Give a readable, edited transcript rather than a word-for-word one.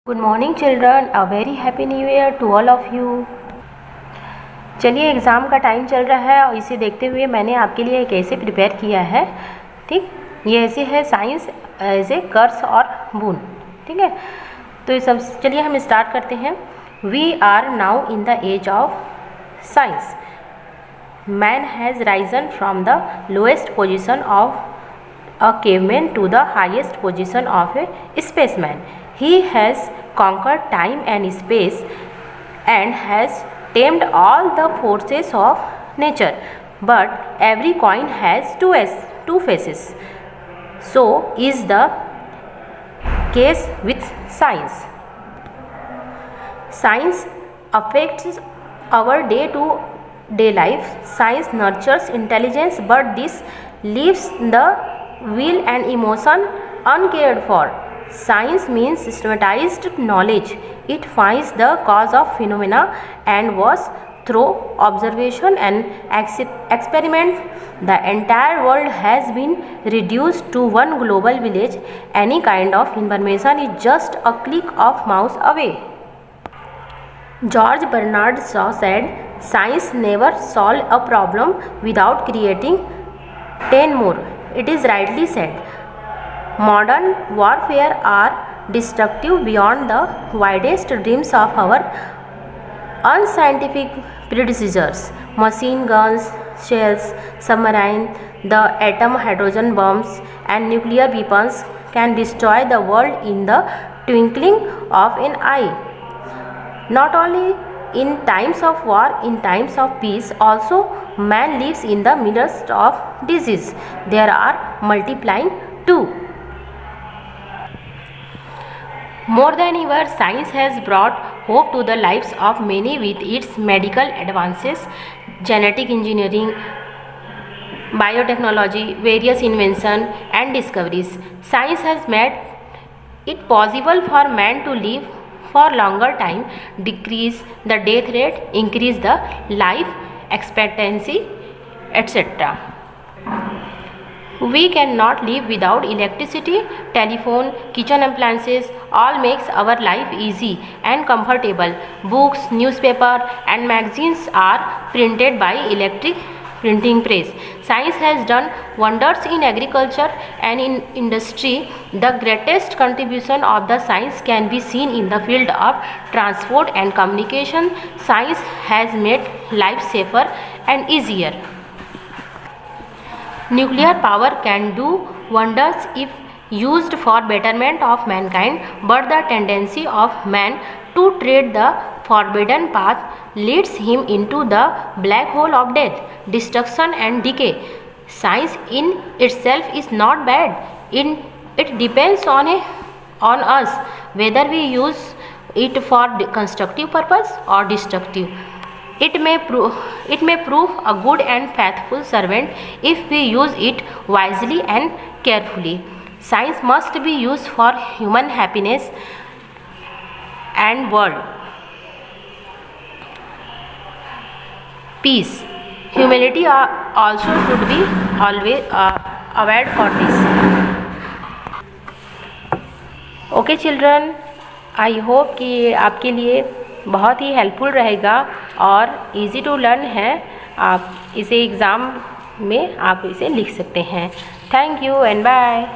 Good morning children, a very happy new year to all of you. चलिए, exam का time चल रहा है और इसे देखते हुए मैंने आपके लिए एक ऐसे प्रिपेयर किया है। ठीक, ये ऐसे है साइंस ऐसे कर्स और बून। ठीक है, तो ये सब चलिए हम स्टार्ट करते हैं। We are now in the age of science. Man has risen from the lowest position of a caveman to the highest position of a spaceman. He has conquered time and space and has tamed all the forces of nature. But every coin has two faces. So is the case with science. Science affects our day-to-day life. Science nurtures intelligence, but this leaves the will and emotion uncared for. Science means systematized knowledge. It finds the cause of phenomena and was through observation and experiment the entire world has been reduced to one global village. Any kind of information is just a click of mouse away. George Bernard Shaw said, "Science never solved a problem without creating 10 more." It is rightly said. Modern warfare are destructive beyond the wildest dreams of our unscientific predecessors. Machine guns, shells, submarines, the atom, hydrogen bombs, and nuclear weapons can destroy the world in the twinkling of an eye. Not only in times of war, in times of peace also man lives in the midst of disease. There are multiplying too. More than ever, science has brought hope to the lives of many with its medical advances, genetic engineering, biotechnology, various inventions and discoveries. Science has made it possible for man to live for longer time, decrease the death rate, increase the life expectancy, etc. We cannot live without electricity, telephone, kitchen appliances, all makes our life easy and comfortable. Books, newspaper and magazines are printed by electric printing press. Science has done wonders in agriculture and in industry. The greatest contribution of the science can be seen in the field of transport and communication. Science has made life safer and easier. Nuclear power can do wonders if used for betterment of mankind, but the tendency of man to tread the forbidden path leads him into the black hole of death, destruction and decay. Science in itself is not bad. It depends on us whether we use it for constructive purpose or destructive. It may prove a good and faithful servant if we use it wisely and carefully. Science must be used for human happiness and world peace. Humility also should be always aware for this. Okay children, I hope कि आपके लिए बहुत ही helpful रहेगा और easy to learn है। आप इसे exam में आप इसे लिख सकते हैं। Thank you and bye.